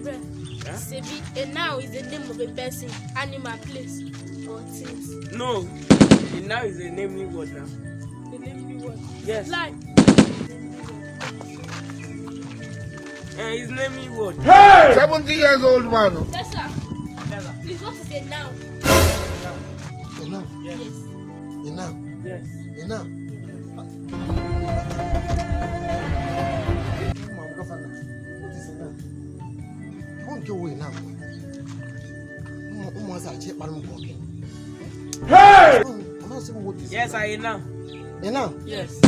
Huh? Sebi, and now is the name of a person, animal, place, or things. No, and now is a namely word now. The namely word. Yes. Like. His namely word. Hey! 70 years old man. Yes, sir. Yes, sir. Please, what is a noun? A noun. Yes. Yes. A noun. Yes. A noun. What is a noun? Won't go away now. Hey! I'm not saying what is Yes, I know. a noun. Yes.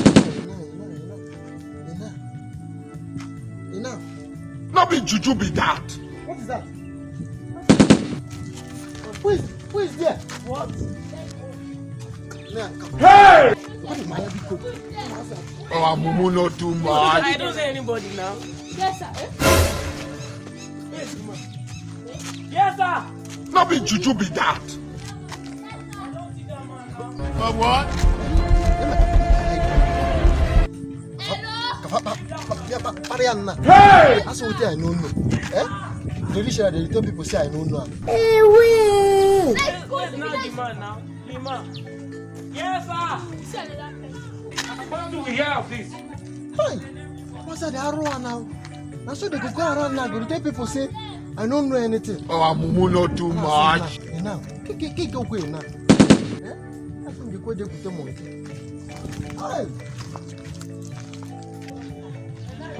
A noun. Not be juju be that. What is that? Who is there? What? Hey! What is my heavy coat? Oh, Mumu not too much. I don't say anybody now. Yes, sir. Yes, sir. Not be juju be that. But what? Hey! That's what I know. Eh? The tell people say I know now. Where's now the man now? The man. Yes, sir. What do we hear of this? Hey! What's that? They are wrong now. And so they go around now. They tell people say I don't know anything. Oh, Mumu not too much. Now, kick away now. Eh? I think you go there with the monkey. Hey!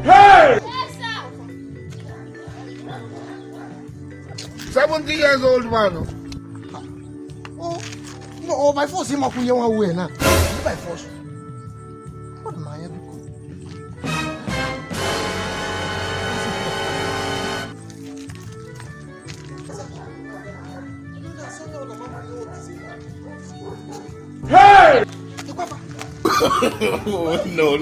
Hey! Yes, sir. 70 years old man. Oh, no, oh, by force, him up with your way now. By force. What am I ever called? Hey! Oh, no.